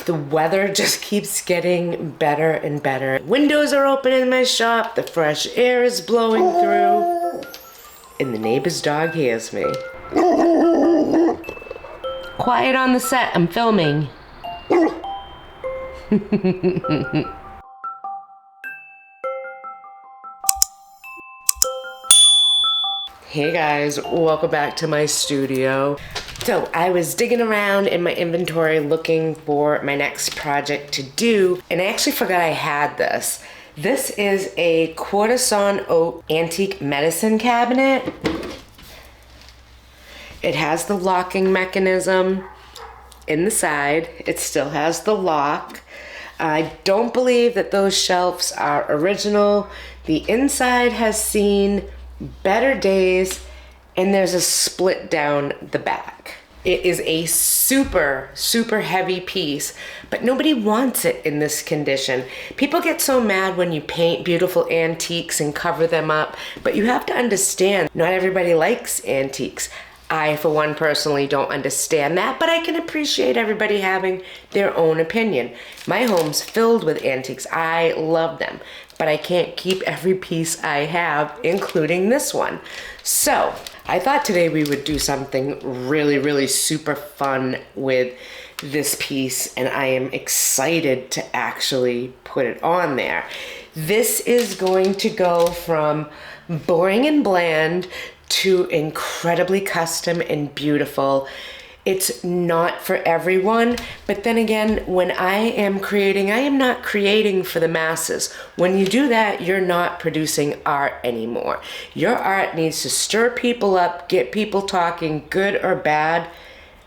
The weather just keeps getting better and better. Windows are open in my shop, the fresh air is blowing through, and the neighbor's dog hears me. Quiet on the set, I'm filming. Hey guys, welcome back to my studio. So I was digging around in my inventory looking for my next project to do, and I actually forgot I had this. This is a quarter-sawn oak antique medicine cabinet. It has the locking mechanism in the side. It still has the lock. I don't believe that those shelves are original. The inside has seen better days, and there's a split down the back. It is a super heavy piece, but nobody wants it in this condition. People get so mad when you paint beautiful antiques and cover them up, but you have to understand, not everybody likes antiques. I, for one, personally don't understand that, but I can appreciate everybody having their own opinion. My home's filled with antiques. I love them, but I can't keep every piece I have, including this one. So I thought today we would do something really super fun with this piece, and I am excited to actually put it on there. This is going to go from boring and bland to incredibly custom and beautiful. It's not for everyone, but then again, when I am creating, I am not creating for the masses. When you do that, you're not producing art anymore. Your art needs to stir people up, get people talking, good or bad.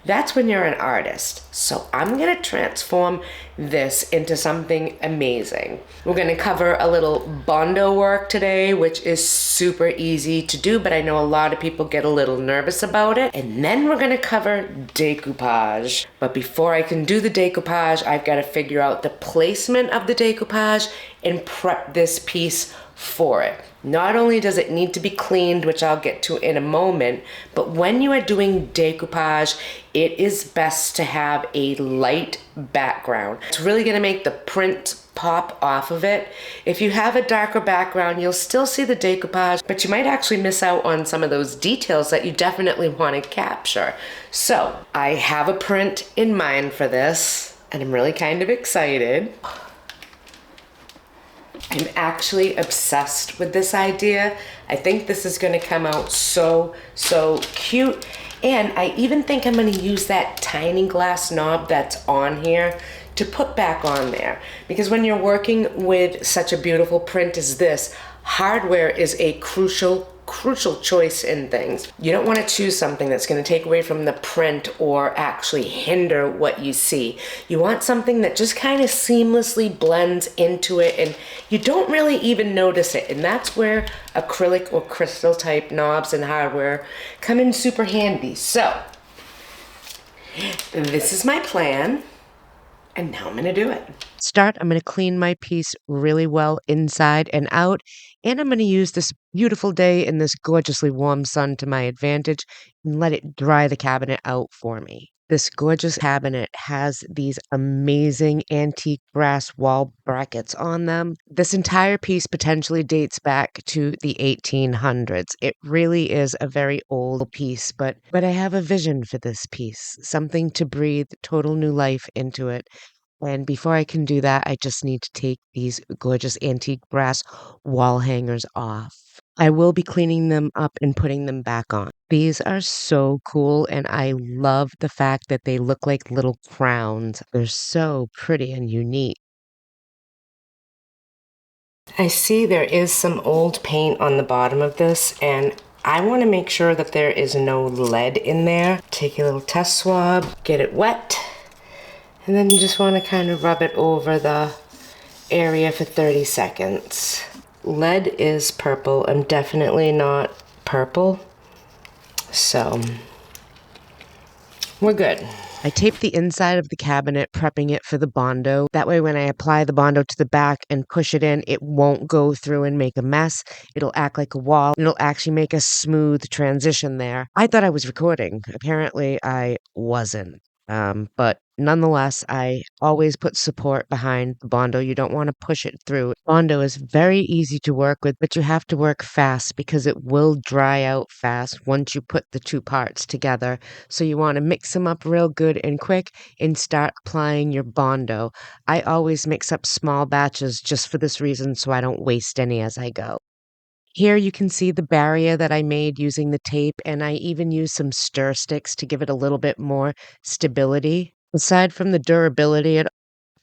That's when you're an artist. So I'm gonna transform this into something amazing. We're gonna cover a little Bondo work today, which is super easy to do, but I know a lot of people get a little nervous about it. And then we're gonna cover decoupage. But before I can do the decoupage, I've gotta figure out the placement of the decoupage and prep this piece for it. Not only does it need to be cleaned, which I'll get to in a moment, but when you are doing decoupage, it is best to have a light background. It's really gonna make the print pop off of it. If you have a darker background, you'll still see the decoupage, but you might actually miss out on some of those details that you definitely want to capture. So I have a print in mind for this, and I'm really kind of excited. I'm actually obsessed with this idea. I think this is gonna come out so cute. And I even think I'm gonna use that tiny glass knob that's on here to put back on there. Because when you're working with such a beautiful print as this, hardware is a crucial choice in things. You don't want to choose something that's going to take away from the print or actually hinder what you see. You want something that just kind of seamlessly blends into it and you don't really even notice it. And that's where acrylic or crystal type knobs and hardware come in super handy. So this is my plan. And now I'm gonna do it. I'm gonna clean my piece really well inside and out, and I'm gonna use this beautiful day in this gorgeously warm sun to my advantage and let it dry the cabinet out for me. This gorgeous cabinet has these amazing antique brass wall brackets on them. This entire piece potentially dates back to the 1800s. It really is a very old piece, but I have a vision for this piece, something to breathe total new life into it. And before I can do that, I just need to take these gorgeous antique brass wall hangers off. I will be cleaning them up and putting them back on. These are so cool, and I love the fact that they look like little crowns. They're so pretty and unique. I see there is some old paint on the bottom of this, and I want to make sure that there is no lead in there. Take a little test swab, get it wet. And then you just want to kind of rub it over the area for 30 seconds. Lead is purple. I'm definitely not purple. So we're good. I taped the inside of the cabinet, prepping it for the Bondo. That way when I apply the Bondo to the back and push it in, it won't go through and make a mess. It'll act like a wall. It'll actually make a smooth transition there. I thought I was recording. Apparently I wasn't. But nonetheless, I always put support behind the Bondo. You don't want to push it through. Bondo is very easy to work with, but you have to work fast because it will dry out fast once you put the two parts together. So you want to mix them up real good and quick and start applying your Bondo. I always mix up small batches just for this reason so I don't waste any as I go. Here you can see the barrier that I made using the tape, and I even used some stir sticks to give it a little bit more stability. Aside from the durability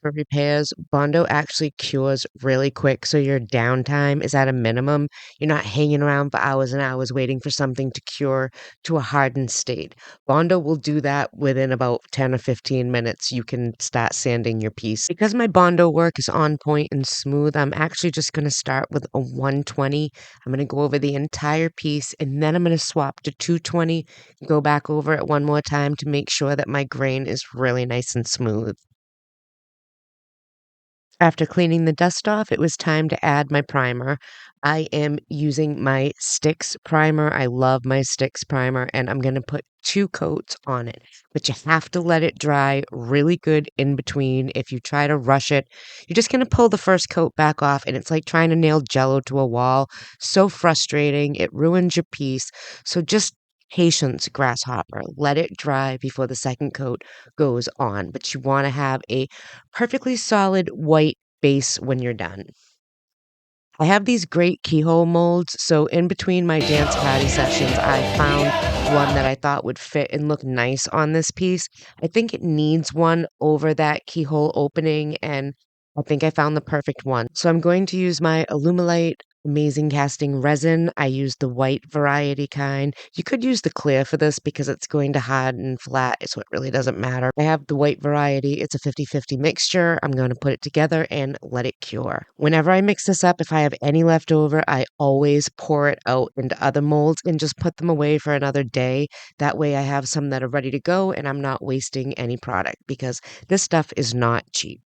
for repairs, Bondo actually cures really quick, so your downtime is at a minimum. You're not hanging around for hours and hours waiting for something to cure to a hardened state. Bondo will do that within about 10 or 15 minutes. You can start sanding your piece. Because my Bondo work is on point and smooth, I'm actually just going to start with a 120. I'm going to go over the entire piece, and then I'm going to swap to 220, go back over it one more time to make sure that my grain is really nice and smooth. After cleaning the dust off, it was time to add my primer. I am using my Sticks primer. I love my Sticks primer, and I'm going to put 2 coats on it. But you have to let it dry really good in between. If you try to rush it, you're just going to pull the first coat back off, and it's like trying to nail Jello to a wall. So frustrating. It ruins your piece. So just patience, grasshopper. Let it dry before the second coat goes on. But you want to have a perfectly solid white base when you're done. I have these great keyhole molds, so in between my dance party sessions, I found one that I thought would fit and look nice on this piece. I think it needs one over that keyhole opening, and I think I found the perfect one. So I'm going to use my Alumilite Amazing Casting Resin. I use the white variety kind. You could use the clear for this because it's going to harden flat, so it really doesn't matter. I have the white variety. It's a 50-50 mixture. I'm going to put it together and let it cure. Whenever I mix this up, if I have any left over, I always pour it out into other molds and just put them away for another day. That way I have some that are ready to go and I'm not wasting any product because this stuff is not cheap.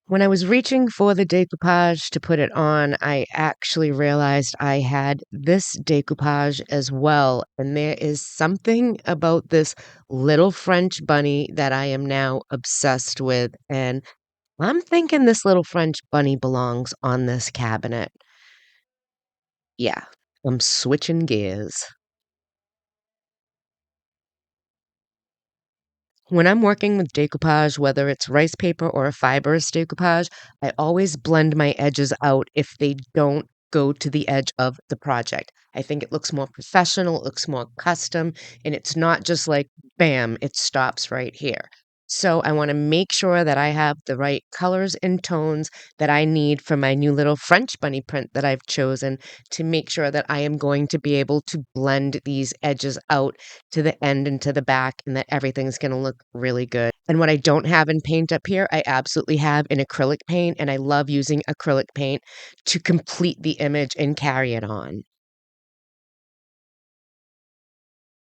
When I was reaching for the decoupage to put it on, I actually realized I had this decoupage as well. And there is something about this little French bunny that I am now obsessed with. And I'm thinking this little French bunny belongs on this cabinet. Yeah, I'm switching gears. When I'm working with decoupage, whether it's rice paper or a fibrous decoupage, I always blend my edges out if they don't go to the edge of the project. I think it looks more professional, it looks more custom, and it's not just like, bam, it stops right here. So I want to make sure that I have the right colors and tones that I need for my new little French bunny print that I've chosen to make sure that I am going to be able to blend these edges out to the end and to the back and that everything's going to look really good. And what I don't have in paint up here, I absolutely have in acrylic paint, and I love using acrylic paint to complete the image and carry it on.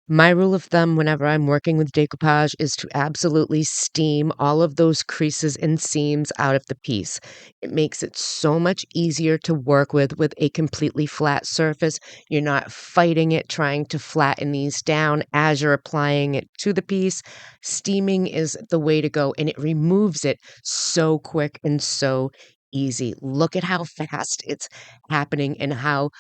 My rule of thumb whenever I'm working with decoupage is to absolutely steam all of those creases and seams out of the piece. It makes it so much easier to work with a completely flat surface. You're not fighting it, trying to flatten these down as you're applying it to the piece. Steaming is the way to go, and it removes it so quick and so easy. Look at how fast it's happening and how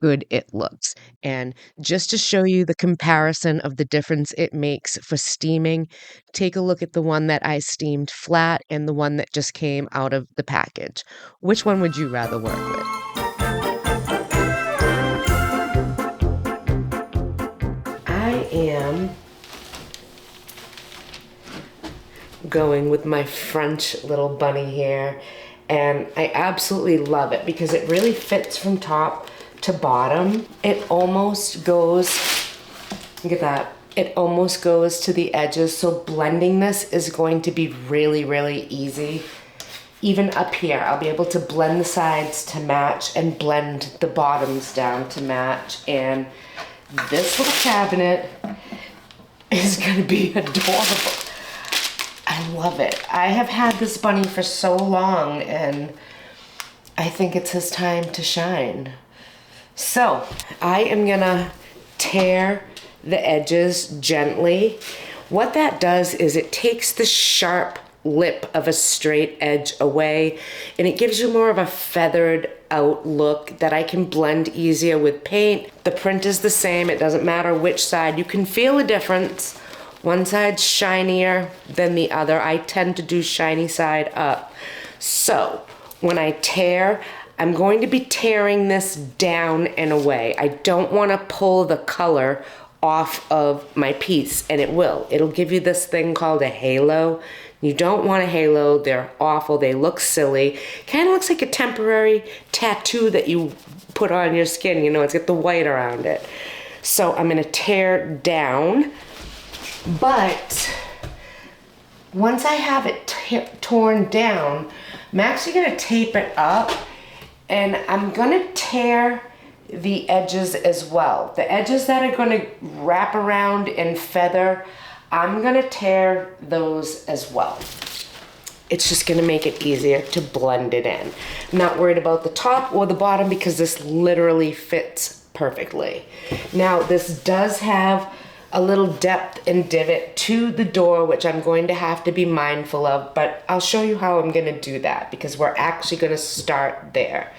good it looks. And just to show you the comparison of the difference it makes for steaming, take a look at the one that I steamed flat and the one that just came out of the package. Which one would you rather work with? I am going with my French little bunny here, and I absolutely love it because it really fits from top to bottom. It almost goes, look at that, it almost goes to the edges, so blending this is going to be really, really easy. Even up here, I'll be able to blend the sides to match and blend the bottoms down to match, and this little cabinet is gonna be adorable. I love it. I have had this bunny for so long, and I think it's his time to shine. So I am gonna tear the edges gently. What that does is it takes the sharp lip of a straight edge away, and it gives you more of a feathered out look that I can blend easier with paint. The print is the same, it doesn't matter which side. You can feel a difference. One side's shinier than the other. I tend to do shiny side up. So when I tear, I'm going to be tearing this down and away. I don't want to pull the color off of my piece, and it will. It'll give you this thing called a halo. You don't want a halo. They're awful. They look silly. Kind of looks like a temporary tattoo that you put on your skin. You know, it's got the white around it. So I'm going to tear down. But once I have it torn down, I'm actually going to tape it up, and I'm going to tear the edges as well. The edges that are going to wrap around and feather, I'm going to tear those as well. It's just going to make it easier to blend it in. I'm not worried about the top or the bottom because this literally fits perfectly. Now this does have a little depth and divot to the door, which I'm going to have to be mindful of, but I'll show you how I'm going to do that because we're actually going to start there.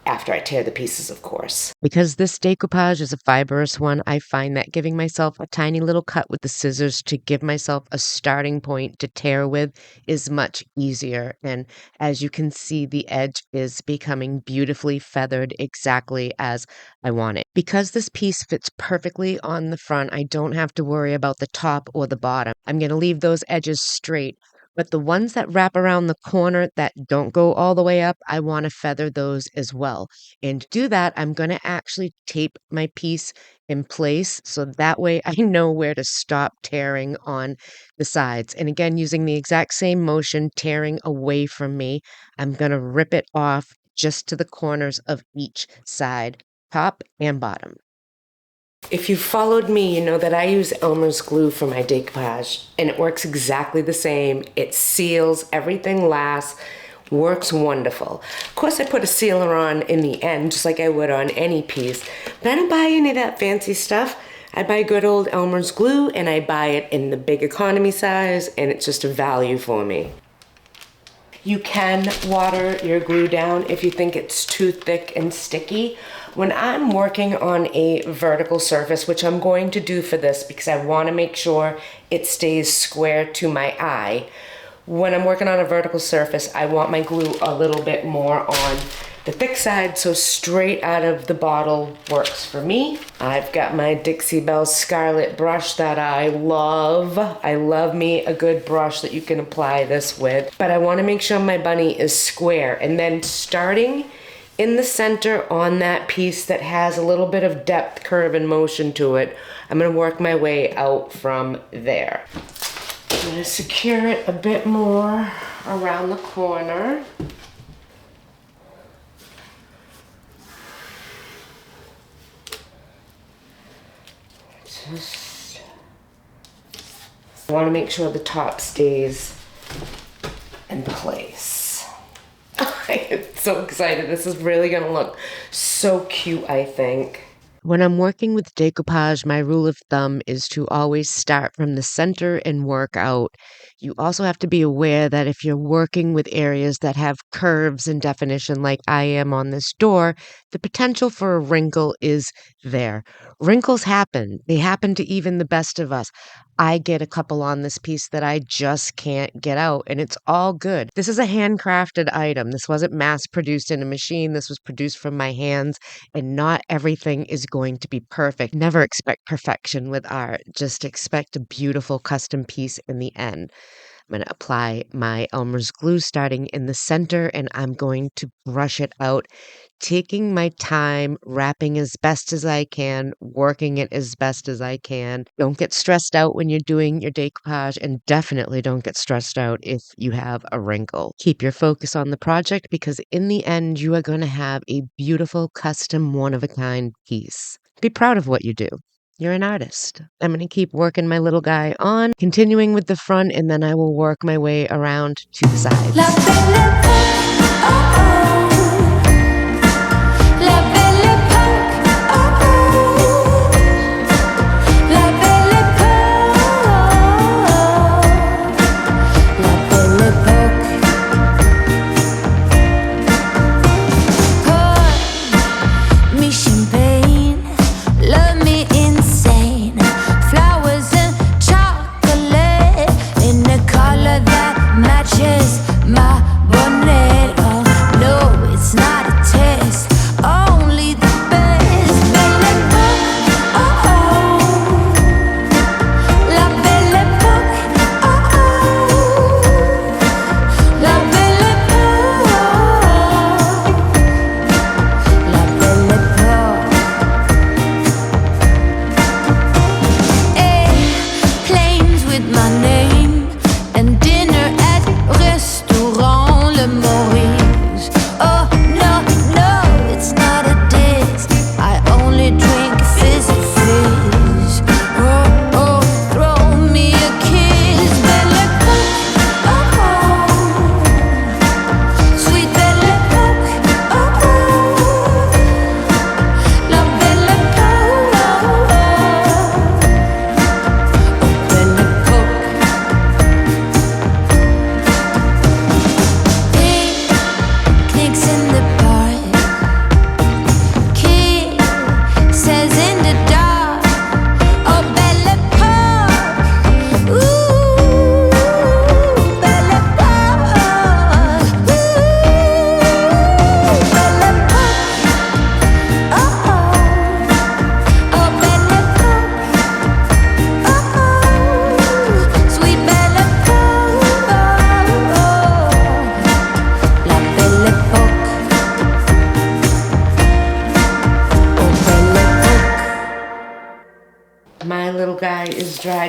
After I tear the pieces, of course. Because this decoupage is a fibrous one, I find that giving myself a tiny little cut with the scissors to give myself a starting point to tear with is much easier. And as you can see, the edge is becoming beautifully feathered exactly as I want it. Because this piece fits perfectly on the front, I don't have to worry about the top or the bottom. I'm going to leave those edges straight. But the ones that wrap around the corner that don't go all the way up, I want to feather those as well. And to do that, I'm going to actually tape my piece in place so that way I know where to stop tearing on the sides. And again, using the exact same motion, tearing away from me, I'm going to rip it off just to the corners of each side, top and bottom. If you've followed me, you know that I use Elmer's glue for my decoupage, and it works exactly the same. It seals, everything lasts, works wonderful. Of course, I put a sealer on in the end, just like I would on any piece, but I don't buy any of that fancy stuff. I buy good old Elmer's glue, and I buy it in the big economy size, and it's just a value for me. You can water your glue down if you think it's too thick and sticky. When I'm working on a vertical surface, which I'm going to do for this because I want to make sure it stays square to my eye, when I'm working on a vertical surface, I want my glue a little bit more on the thick side, so straight out of the bottle works for me. I've got my Dixie Belle Scarlet brush that I love. I love me a good brush that you can apply this with, but I want to make sure my bunny is square. And then starting in the center on that piece that has a little bit of depth, curve, and motion to it, I'm going to work my way out from there. I'm going to secure it a bit more around the corner. I want to make sure the top stays in place. I'm so excited. This is really going to look so cute, I think. When I'm working with decoupage, my rule of thumb is to always start from the center and work out. You also have to be aware that if you're working with areas that have curves and definition like I am on this door, the potential for a wrinkle is there. Wrinkles happen. They happen to even the best of us. I get a couple on this piece that I just can't get out, and it's all good. This is a handcrafted item. This wasn't mass produced in a machine. This was produced from my hands, and not everything is going to be perfect. Never expect perfection with art. Just expect a beautiful custom piece in the end. I'm going to apply my Elmer's glue starting in the center, and I'm going to brush it out, taking my time, wrapping as best as I can, working it as best as I can. Don't get stressed out when you're doing your decoupage, and definitely don't get stressed out if you have a wrinkle. Keep your focus on the project because in the end, you are going to have a beautiful, custom, one-of-a-kind piece. Be proud of what you do. You're an artist. I'm going to keep working my little guy on, continuing with the front, and then I will work my way around to the sides. La belle époque, oh oh. La belle époque, oh oh. La belle époque.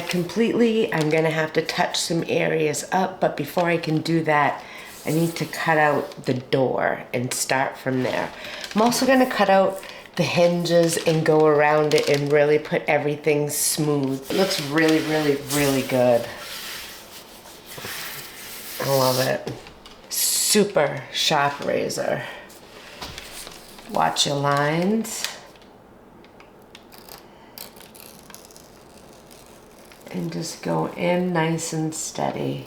dried completely. I'm gonna have to touch some areas up, but before I can do that, I need to cut out the door and start from there. I'm also gonna cut out the hinges and go around it and really put everything smooth. It looks really, really, really good. I love it. Super sharp razor. Watch your lines. And just go in nice and steady.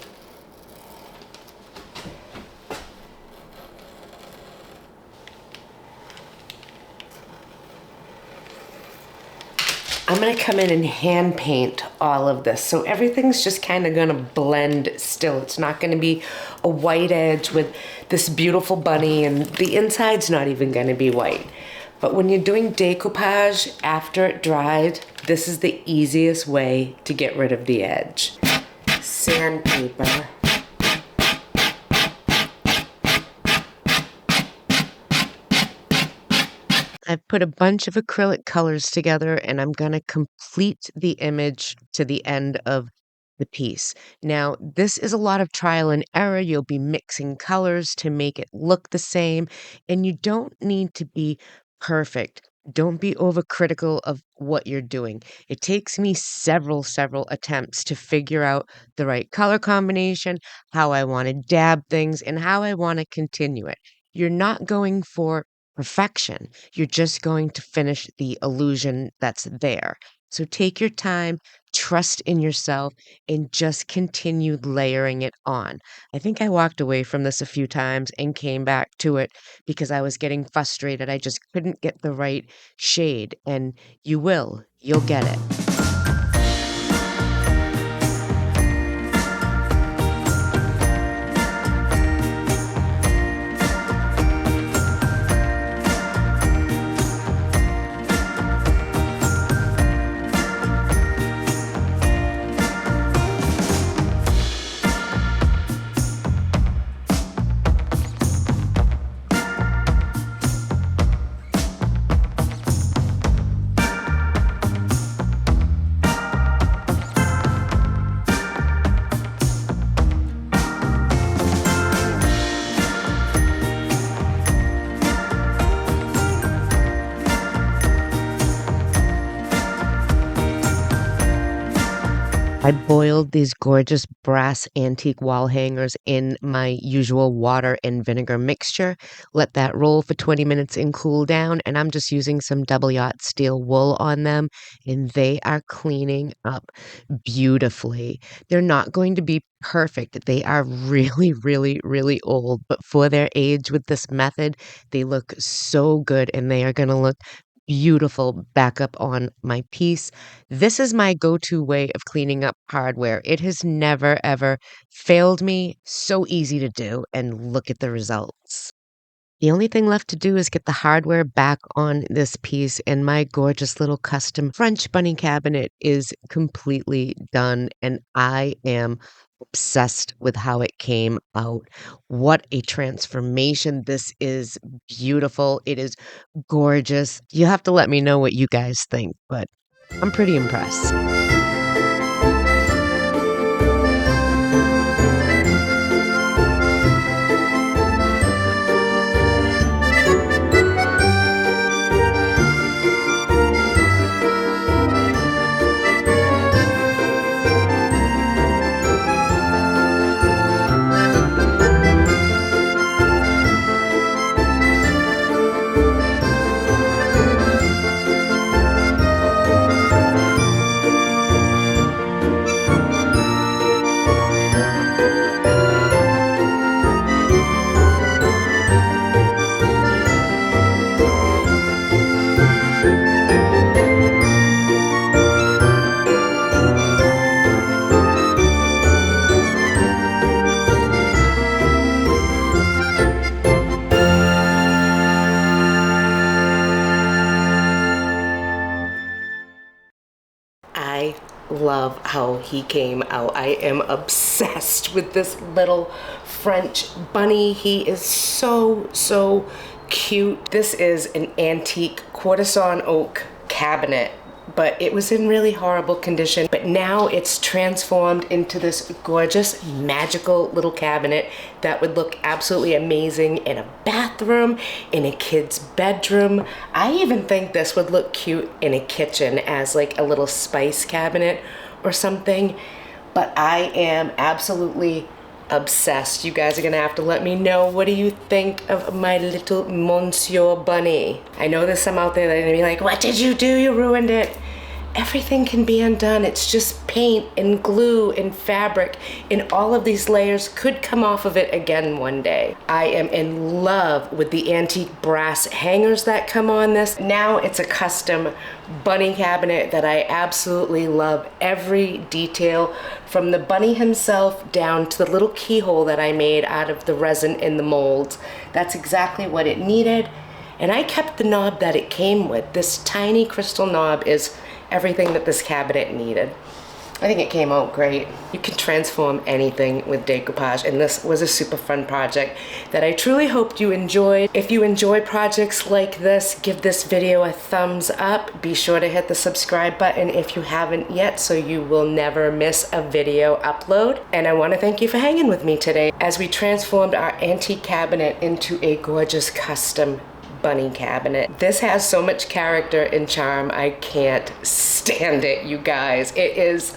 I'm gonna come in and hand paint all of this. So everything's just kind of gonna blend still. It's not gonna be a white edge with this beautiful bunny, and the inside's not even gonna be white. But when you're doing decoupage after it dried, this is the easiest way to get rid of the edge. Sandpaper. I've put a bunch of acrylic colors together, and I'm going to complete the image to the end of the piece. Now, this is a lot of trial and error. You'll be mixing colors to make it look the same, and you don't need to be perfect. Don't be overcritical of what you're doing. It takes me several attempts to figure out the right color combination, how I want to dab things, and how I want to continue it. You're not going for perfection. You're just going to finish the illusion that's there. So take your time, trust in yourself, and just continue layering it on. I think I walked away from this a few times and came back to it because I was getting frustrated. I just couldn't get the right shade, and you will. You'll get it. I boiled these gorgeous brass antique wall hangers in my usual water and vinegar mixture. Let that roll for 20 minutes and cool down, and I'm just using some double yacht steel wool on them, and they are cleaning up beautifully. They're not going to be perfect. They are really, really, really old, but for their age with this method, they look so good, and they are going to look beautiful back up on my piece. This is my go-to way of cleaning up hardware. It has never, ever failed me. So easy to do, and look at the results. The only thing left to do is get the hardware back on this piece, and my gorgeous little custom French bunny cabinet is completely done, and I am obsessed with how it came out. What a transformation. This is beautiful. It is gorgeous. You have to let me know what you guys think, but I'm pretty impressed. I love how he came out. I am obsessed with this little French bunny. He is so cute. This is an antique quarter sawn oak cabinet but it was in really horrible condition. But now it's transformed into this gorgeous, magical little cabinet that would look absolutely amazing in a bathroom, in a kid's bedroom. I even think this would look cute in a kitchen as like a little spice cabinet or something. But I am absolutely obsessed. You guys are gonna have to let me know, what do you think of my little Monsieur Bunny? I know there's some out there that are gonna be like, what did you do? You ruined it. Everything can be undone. It's just paint and glue and fabric, and all of these layers could come off of it again one day. I am in love with the antique brass hangers that come on this. Now it's a custom bunny cabinet that I absolutely love every detail, from the bunny himself down to the little keyhole that I made out of the resin in the molds. That's exactly what it needed. And I kept the knob that it came with. This tiny crystal knob is everything that this cabinet needed. I think it came out great. You can transform anything with decoupage, and this was a super fun project that I truly hoped you enjoyed. If you enjoy projects like this, give this video a thumbs up. Be sure to hit the subscribe button if you haven't yet, so you will never miss a video upload. And I want to thank you for hanging with me today as we transformed our antique cabinet into a gorgeous custom bunny cabinet. This has so much character and charm. I can't stand it, you guys. It is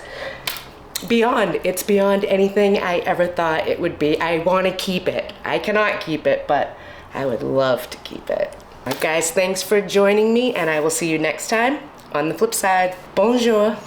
beyond, it's beyond anything I ever thought it would be. I want to keep it. I cannot keep it, but I would love to keep it. All right, guys, thanks for joining me, and I will see you next time on the flip side. Bonjour.